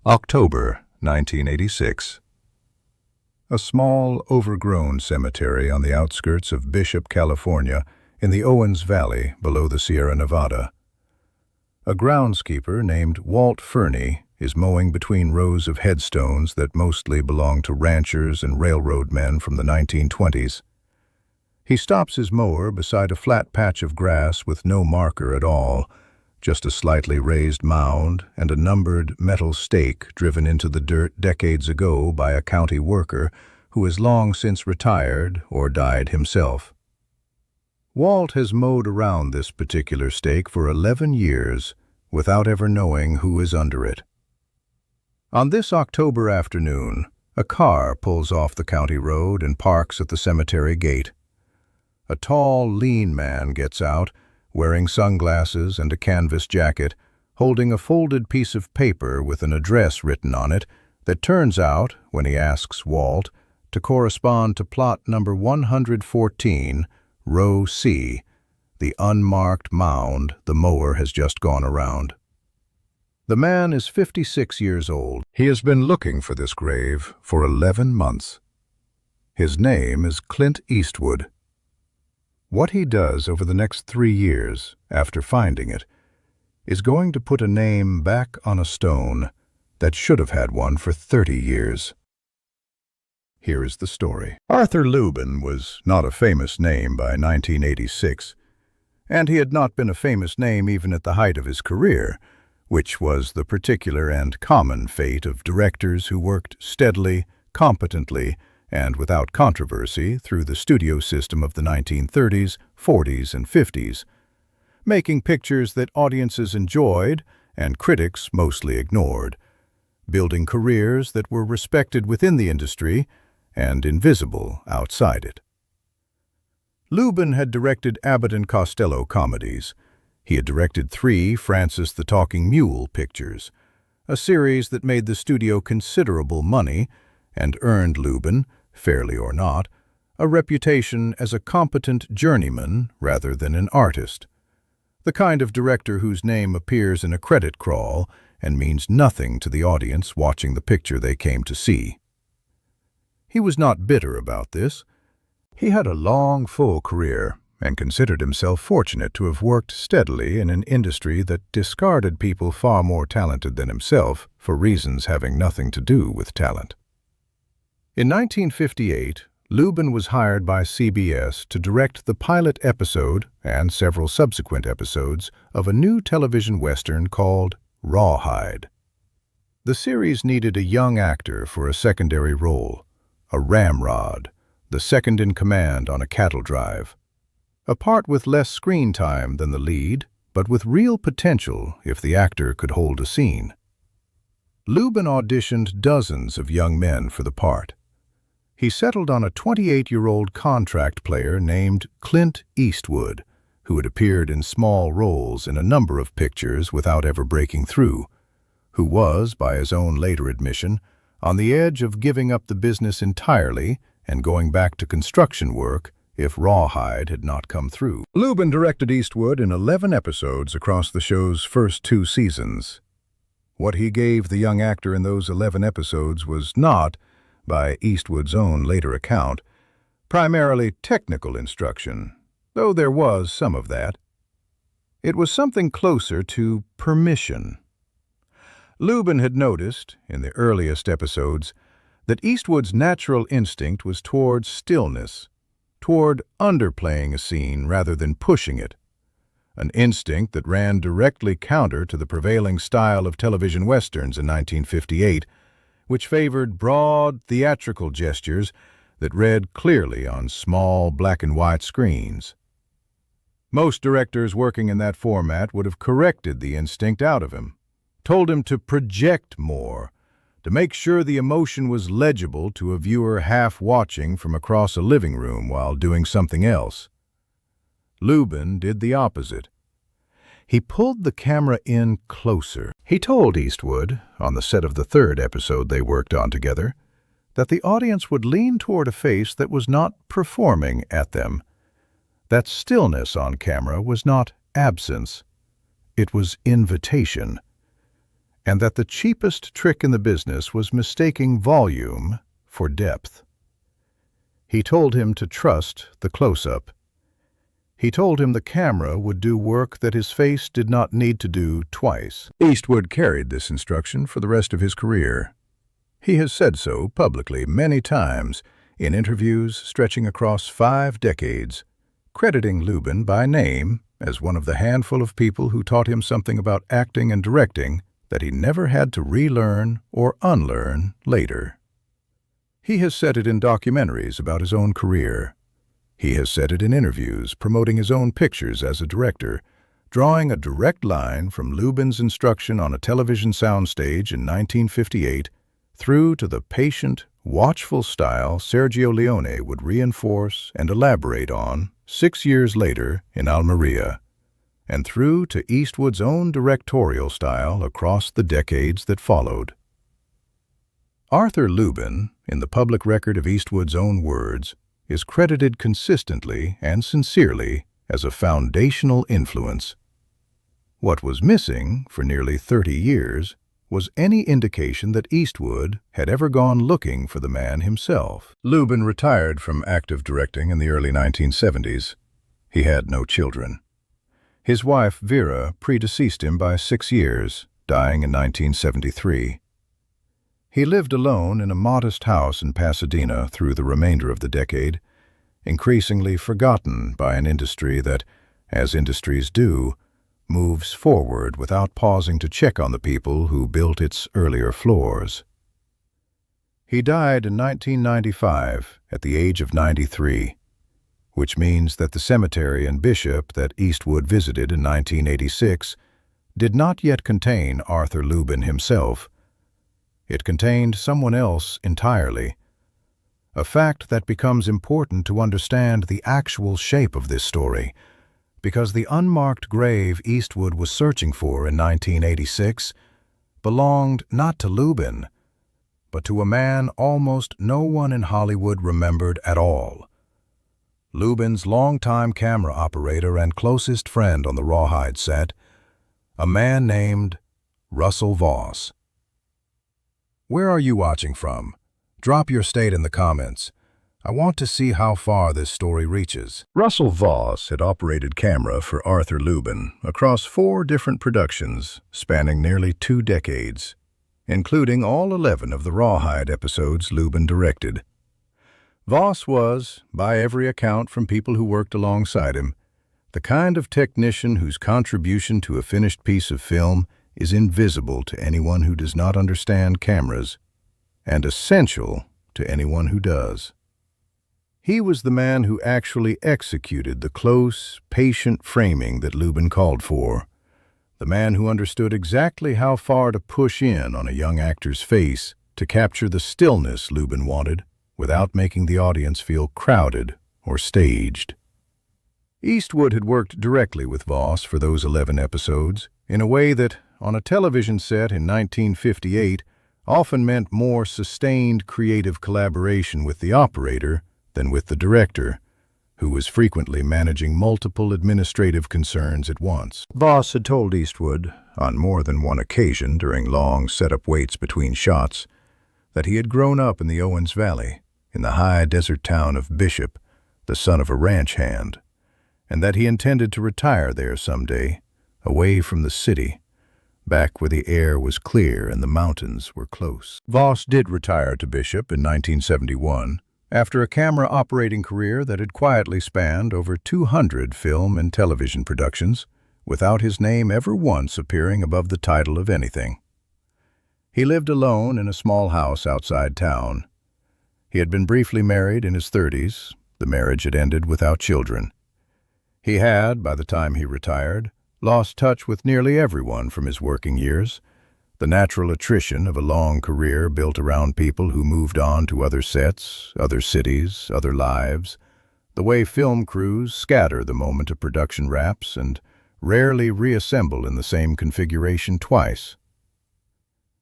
October 1986. A small, overgrown cemetery on the outskirts of Bishop, California, in the Owens Valley below the Sierra Nevada. A groundskeeper named Walt Furney is mowing between rows of headstones that mostly belong to ranchers and railroad men from the 1920s. He stops his mower beside a flat patch of grass with no marker at all, just a slightly raised mound and a numbered metal stake driven into the dirt decades ago by a county worker who has long since retired or died himself. Walt has mowed around this particular stake for 11 years without ever knowing who is under it. On this October afternoon, a car pulls off the county road and parks at the cemetery gate. A tall, lean man gets out, wearing sunglasses and a canvas jacket, holding a folded piece of paper with an address written on it that turns out, when he asks Walt, to correspond to plot number 114, row C, the unmarked mound the mower has just gone around. The man is 56 years old. He has been looking for this grave for 11 months. His name is Clint Eastwood. What he does over the next 3 years, after finding it, is going to put a name back on a stone that should have had one for 30 years. Here is the story. Arthur Lubin was not a famous name by 1986, and he had not been a famous name even at the height of his career, which was the particular and common fate of directors who worked steadily, competently, and without controversy through the studio system of the 1930s, 40s, and 50s, making pictures that audiences enjoyed and critics mostly ignored, building careers that were respected within the industry and invisible outside it. Lubin had directed Abbott and Costello comedies. He had directed 3 Francis the Talking Mule pictures, a series that made the studio considerable money and earned Lubin, fairly or not, a reputation as a competent journeyman rather than an artist, the kind of director whose name appears in a credit crawl and means nothing to the audience watching the picture they came to see. He was not bitter about this. He had a long, full career and considered himself fortunate to have worked steadily in an industry that discarded people far more talented than himself for reasons having nothing to do with talent. In 1958, Lubin was hired by CBS to direct the pilot episode and several subsequent episodes of a new television western called Rawhide. The series needed a young actor for a secondary role, a ramrod, the second in command on a cattle drive. A part with less screen time than the lead, but with real potential if the actor could hold a scene. Lubin auditioned dozens of young men for the part. He settled on a 28-year-old contract player named Clint Eastwood, who had appeared in small roles in a number of pictures without ever breaking through, who was, by his own later admission, on the edge of giving up the business entirely and going back to construction work if Rawhide had not come through. Lubin directed Eastwood in 11 episodes across the show's first 2 seasons. What he gave the young actor in those 11 episodes was not, by Eastwood's own later account, primarily technical instruction, though there was some of that. It was something closer to permission. Lubin had noticed, in the earliest episodes, that Eastwood's natural instinct was toward stillness, toward underplaying a scene rather than pushing it, an instinct that ran directly counter to the prevailing style of television westerns in 1958, which favored broad, theatrical gestures that read clearly on small black-and-white screens. Most directors working in that format would have corrected the instinct out of him, told him to project more, to make sure the emotion was legible to a viewer half watching from across a living room while doing something else. Lubin did the opposite. He pulled the camera in closer. He told Eastwood, on the set of the 3rd episode they worked on together, that the audience would lean toward a face that was not performing at them, that stillness on camera was not absence, it was invitation. and that the cheapest trick in the business was mistaking volume for depth. He told him to trust the close-up. He told him the camera would do work that his face did not need to do twice. Eastwood carried this instruction for the rest of his career. He has said so publicly many times in interviews stretching across 5 decades, crediting Lubin by name as one of the handful of people who taught him something about acting and directing that he never had to relearn or unlearn later. He has said it in documentaries about his own career. He has said it in interviews promoting his own pictures as a director, drawing a direct line from Lubin's instruction on a television soundstage in 1958 through to the patient, watchful style Sergio Leone would reinforce and elaborate on 6 years later in Almeria, and through to Eastwood's own directorial style across the decades that followed. Arthur Lubin, in the public record of Eastwood's own words, is credited consistently and sincerely as a foundational influence. What was missing for nearly 30 years was any indication that Eastwood had ever gone looking for the man himself. Lubin retired from active directing in the early 1970s. He had no children. His wife, Vera, predeceased him by 6 years, dying in 1973. He lived alone in a modest house in Pasadena through the remainder of the decade, increasingly forgotten by an industry that, as industries do, moves forward without pausing to check on the people who built its earlier floors. He died in 1995 at the age of 93, which means that the cemetery in Bishop that Eastwood visited in 1986 did not yet contain Arthur Lubin himself. It contained someone else entirely, a fact that becomes important to understand the actual shape of this story, because the unmarked grave Eastwood was searching for in 1986 belonged not to Lubin, but to a man almost no one in Hollywood remembered at all. Lubin's longtime camera operator and closest friend on the Rawhide set, a man named Russell Voss. Where are you watching from? Drop your state in the comments. I want to see how far this story reaches. Russell Voss had operated camera for Arthur Lubin across 4 different productions spanning nearly 2 decades, including all 11 of the Rawhide episodes Lubin directed. Voss was, by every account from people who worked alongside him, the kind of technician whose contribution to a finished piece of film is invisible to anyone who does not understand cameras, and essential to anyone who does. He was the man who actually executed the close, patient framing that Lubin called for, the man who understood exactly how far to push in on a young actor's face to capture the stillness Lubin wanted without making the audience feel crowded or staged. Eastwood had worked directly with Voss for those 11 episodes in a way that, on a television set in 1958, often meant more sustained creative collaboration with the operator than with the director, who was frequently managing multiple administrative concerns at once. Voss had told Eastwood, on more than one occasion during long setup waits between shots, that he had grown up in the Owens Valley, in the high desert town of Bishop, the son of a ranch hand, and that he intended to retire there someday, away from the city, back where the air was clear and the mountains were close. Voss did retire to Bishop in 1971, after a camera operating career that had quietly spanned over 200 film and television productions, without his name ever once appearing above the title of anything. He lived alone in a small house outside town. He had been briefly married in his 30s. The marriage had ended without children. He had, by the time he retired, lost touch with nearly everyone from his working years, the natural attrition of a long career built around people who moved on to other sets, other cities, other lives, the way film crews scatter the moment a production wraps and rarely reassemble in the same configuration twice.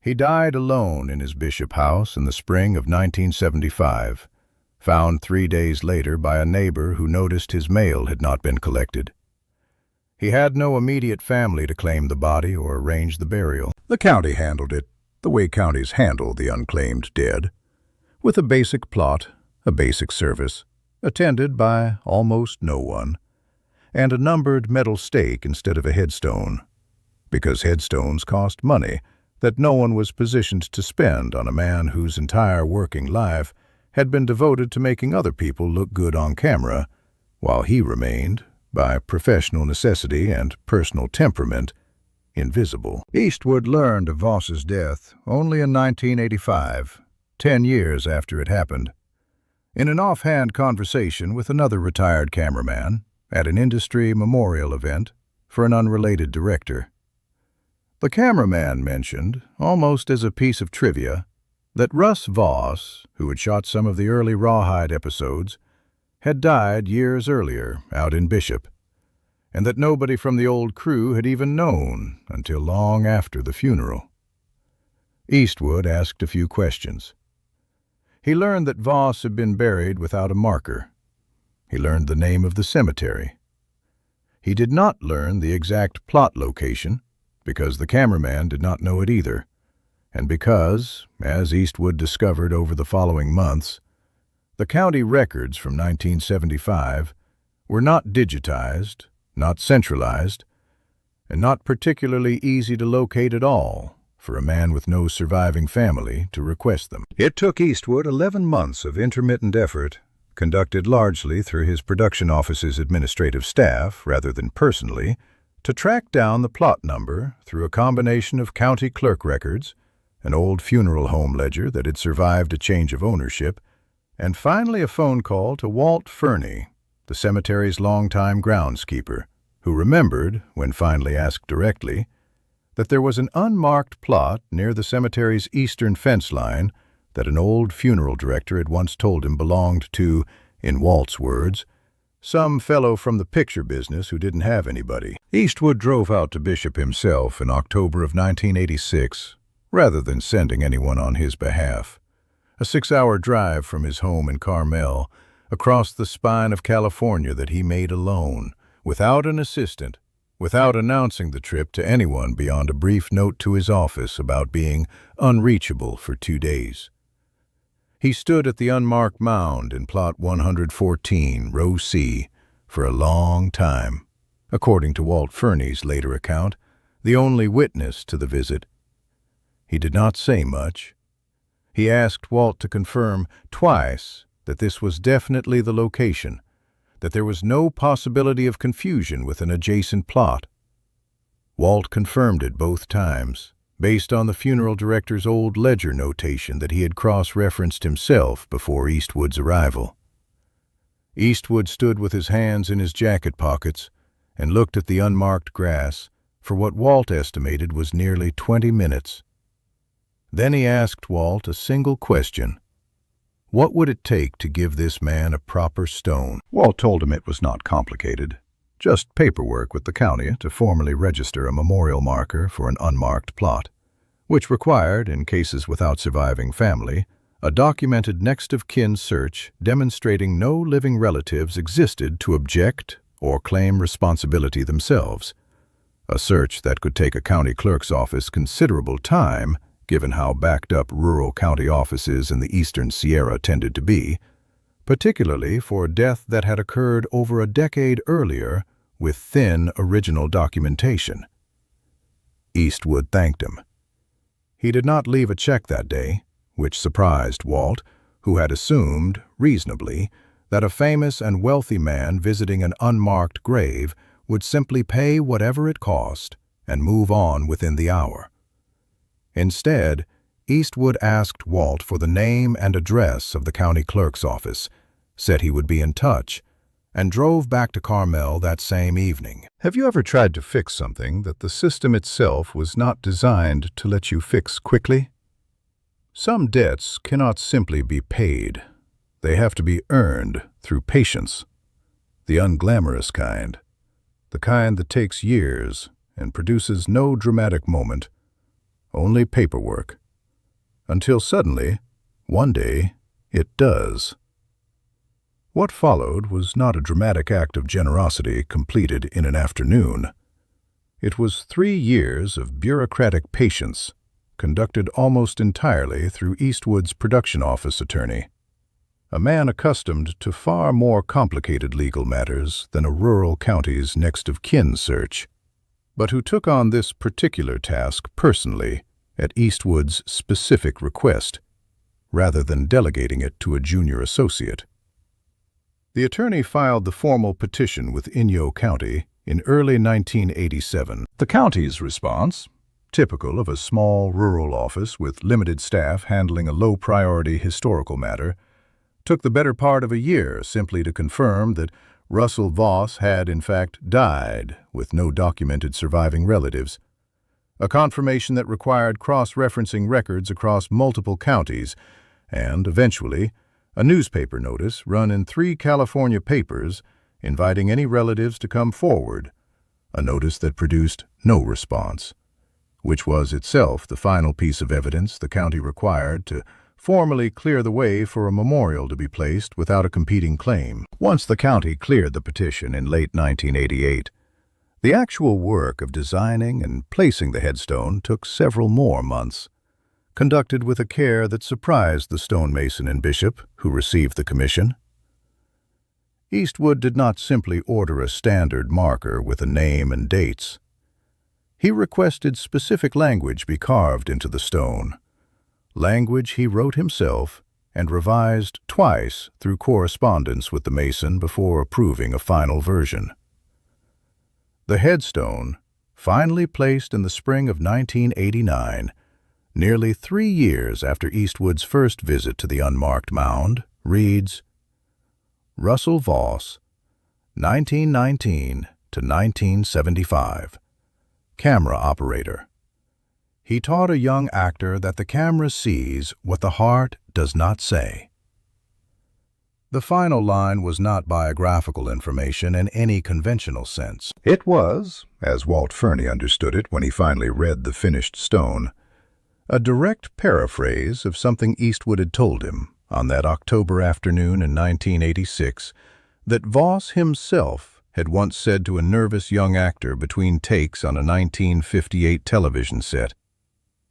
He died alone in his Bishop house in the spring of 1975, found 3 days later by a neighbor who noticed his mail had not been collected. He had no immediate family to claim the body or arrange the burial. The county handled it the way counties handle the unclaimed dead, with a basic plot, a basic service, attended by almost no one, and a numbered metal stake instead of a headstone, because headstones cost money that no one was positioned to spend on a man whose entire working life had been devoted to making other people look good on camera, while he remained, by professional necessity and personal temperament, invisible. Eastwood learned of Voss's death only in 1985, 10 years after it happened, in an offhand conversation with another retired cameraman at an industry memorial event for an unrelated director. The cameraman mentioned, almost as a piece of trivia, that Russ Voss, who had shot some of the early Rawhide episodes, had died years earlier out in Bishop, and that nobody from the old crew had even known until long after the funeral. Eastwood asked a few questions. He learned that Voss had been buried without a marker. He learned the name of the cemetery. He did not learn the exact plot location, because the cameraman did not know it either, and because, as Eastwood discovered over the following months, the county records from 1975 were not digitized, not centralized, and not particularly easy to locate at all for a man with no surviving family to request them. It took Eastwood 11 months of intermittent effort, conducted largely through his production office's administrative staff rather than personally, to track down the plot number through a combination of county clerk records, an old funeral home ledger that had survived a change of ownership, and finally a phone call to Walt Furney, the cemetery's longtime groundskeeper, who remembered, when finally asked directly, that there was an unmarked plot near the cemetery's eastern fence line that an old funeral director had once told him belonged to, in Walt's words, some fellow from the picture business who didn't have anybody. Eastwood drove out to Bishop himself in October of 1986, rather than sending anyone on his behalf. A 6-hour drive from his home in Carmel, across the spine of California that he made alone, without an assistant, without announcing the trip to anyone beyond a brief note to his office about being unreachable for 2 days. He stood at the unmarked mound in plot 114, row C, for a long time, according to Walt Furney's later account, the only witness to the visit. He did not say much. He asked Walt to confirm twice that this was definitely the location, that there was no possibility of confusion with an adjacent plot. Walt confirmed it both times, based on the funeral director's old ledger notation that he had cross-referenced himself before Eastwood's arrival. Eastwood stood with his hands in his jacket pockets and looked at the unmarked grass for what Walt estimated was nearly 20 minutes. Then he asked Walt a single question. What would it take to give this man a proper stone? Walt told him it was not complicated. Just paperwork with the county to formally register a memorial marker for an unmarked plot, which required, in cases without surviving family, a documented next-of-kin search demonstrating no living relatives existed to object or claim responsibility themselves. A search that could take a county clerk's office considerable time, given how backed up rural county offices in the eastern Sierra tended to be, particularly for a death that had occurred over a decade earlier with thin original documentation. Eastwood thanked him. He did not leave a check that day, which surprised Walt, who had assumed, reasonably, that a famous and wealthy man visiting an unmarked grave would simply pay whatever it cost and move on within the hour. Instead, Eastwood asked Walt for the name and address of the county clerk's office, said he would be in touch, and drove back to Carmel that same evening. Have you ever tried to fix something that the system itself was not designed to let you fix quickly? Some debts cannot simply be paid. They have to be earned through patience. The unglamorous kind. The kind that takes years and produces no dramatic moment, only paperwork. Until suddenly, one day, it does. What followed was not a dramatic act of generosity completed in an afternoon. It was 3 years of bureaucratic patience, conducted almost entirely through Eastwood's production office attorney, a man accustomed to far more complicated legal matters than a rural county's next of kin search, but who took on this particular task personally at Eastwood's specific request, rather than delegating it to a junior associate. The attorney filed the formal petition with Inyo County in early 1987. The county's response, typical of a small rural office with limited staff handling a low-priority historical matter, took the better part of a year simply to confirm that Russell Voss had, in fact, died with no documented surviving relatives, a confirmation that required cross-referencing records across multiple counties, and, eventually, a newspaper notice run in 3 California papers inviting any relatives to come forward, a notice that produced no response, which was itself the final piece of evidence the county required to formally clear the way for a memorial to be placed without a competing claim. Once the county cleared the petition in late 1988, the actual work of designing and placing the headstone took several more months, conducted with a care that surprised the stonemason and bishop who received the commission. Eastwood did not simply order a standard marker with a name and dates. He requested specific language be carved into the stone, language he wrote himself and revised twice through correspondence with the mason before approving a final version. The headstone, finally placed in the spring of 1989, nearly 3 years after Eastwood's first visit to the unmarked mound, reads, Russell Voss, 1919 to 1975, camera operator. He taught a young actor that the camera sees what the heart does not say. The final line was not biographical information in any conventional sense. It was, as Walt Furney understood it when he finally read the finished stone, a direct paraphrase of something Eastwood had told him on that October afternoon in 1986 that Voss himself had once said to a nervous young actor between takes on a 1958 television set,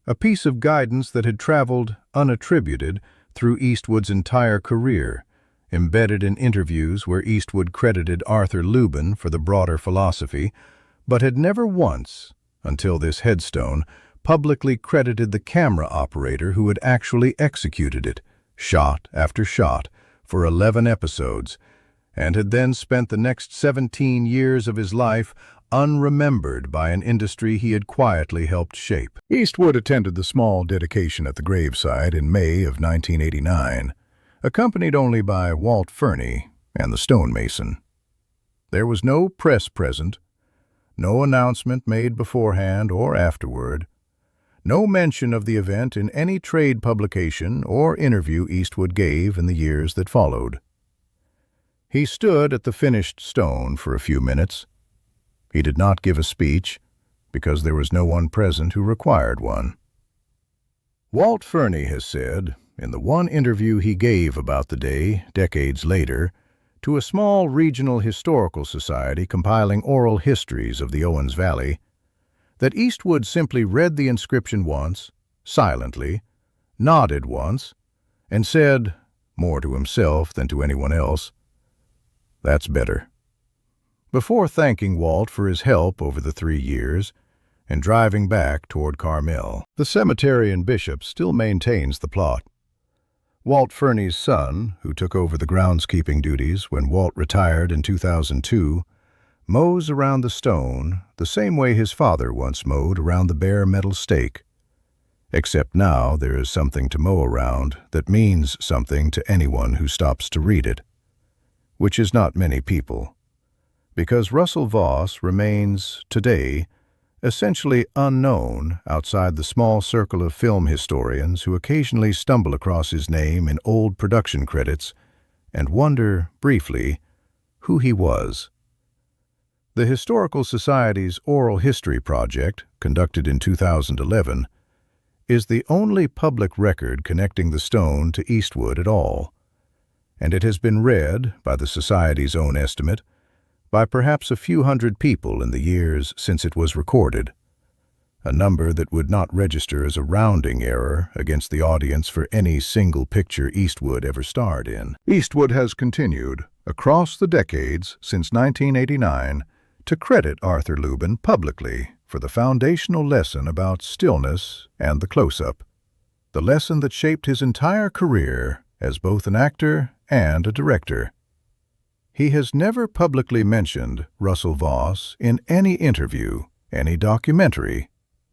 a piece of guidance that had traveled unattributed through Eastwood's entire career, embedded in interviews where Eastwood credited Arthur Lubin for the broader philosophy, but had never once, until this headstone, publicly credited the camera operator who had actually executed it, shot after shot, for 11 episodes, and had then spent the next 17 years of his life unremembered by an industry he had quietly helped shape. Eastwood attended the small dedication at the graveside in May of 1989, accompanied only by Walt Furney and the stonemason. There was no press present, no announcement made beforehand or afterward, no mention of the event in any trade publication or interview Eastwood gave in the years that followed. He stood at the finished stone for a few minutes. He did not give a speech, because there was no one present who required one. Walt Furney has said, in the one interview he gave about the day, decades later, to a small regional historical society compiling oral histories of the Owens Valley, that Eastwood simply read the inscription once, silently, nodded once, and said, more to himself than to anyone else, "That's better," before thanking Walt for his help over the 3 years and driving back toward Carmel. The cemetery in Bishop still maintains the plot. Walt Furney's son, who took over the groundskeeping duties when Walt retired in 2002, mows around the stone the same way his father once mowed around the bare metal stake. Except now there is something to mow around that means something to anyone who stops to read it, which is not many people, because Russell Voss remains, today, essentially unknown outside the small circle of film historians who occasionally stumble across his name in old production credits and wonder, briefly, who he was. The Historical Society's Oral History Project, conducted in 2011, is the only public record connecting the stone to Eastwood at all, and it has been read, by the Society's own estimate, by perhaps a few hundred people in the years since it was recorded, a number that would not register as a rounding error against the audience for any single picture Eastwood ever starred in. Eastwood has continued, across the decades since 1989, to credit Arthur Lubin publicly for the foundational lesson about stillness and the close-up, the lesson that shaped his entire career as both an actor and a director. He has never publicly mentioned Russell Voss in any interview, any documentary,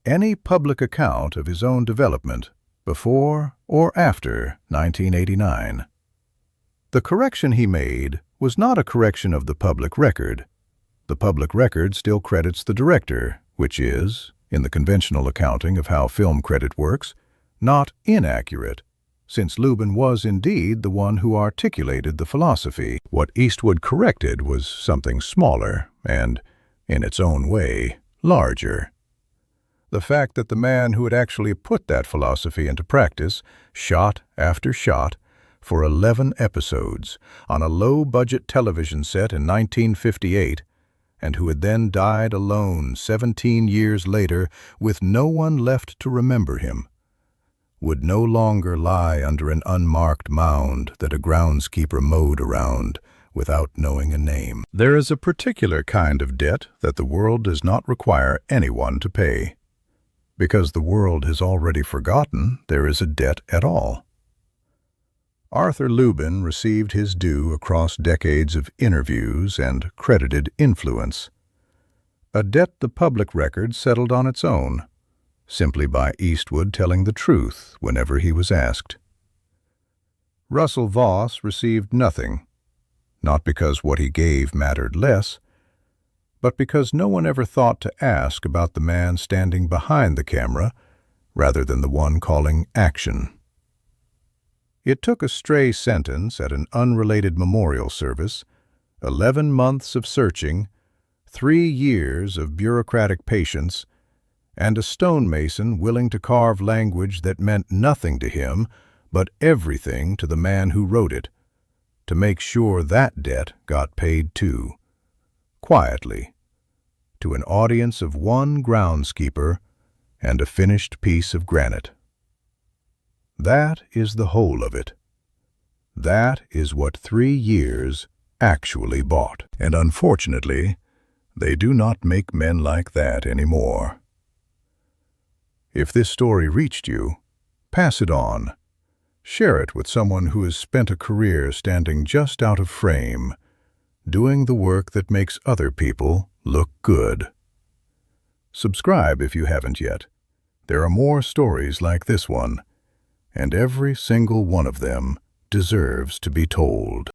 any public account of his own development before or after 1989. The correction he made was not a correction of the public record. The public record still credits the director, which is, in the conventional accounting of how film credit works, not inaccurate, since Lubin was indeed the one who articulated the philosophy. What Eastwood corrected was something smaller and, in its own way, larger. The fact that the man who had actually put that philosophy into practice, shot after shot, for 11 episodes, on a low-budget television set in 1958, and who had then died alone 17 years later with no one left to remember him, would no longer lie under an unmarked mound that a groundskeeper mowed around without knowing a name. There is a particular kind of debt that the world does not require anyone to pay. Because the world has already forgotten there is a debt at all. Arthur Lubin received his due across decades of interviews and credited influence, a debt the public record settled on its own, simply by Eastwood telling the truth whenever he was asked. Russell Voss received nothing, not because what he gave mattered less, but because no one ever thought to ask about the man standing behind the camera rather than the one calling action. It took a stray sentence at an unrelated memorial service, 11 months of searching, 3 years of bureaucratic patience, and a stonemason willing to carve language that meant nothing to him but everything to the man who wrote it, to make sure that debt got paid too, quietly, to an audience of one groundskeeper and a finished piece of granite. That is the whole of it. That is what 3 years actually bought. And unfortunately, they do not make men like that anymore. If this story reached you, pass it on. Share it with someone who has spent a career standing just out of frame, doing the work that makes other people look good. Subscribe if you haven't yet. There are more stories like this one, and every single one of them deserves to be told.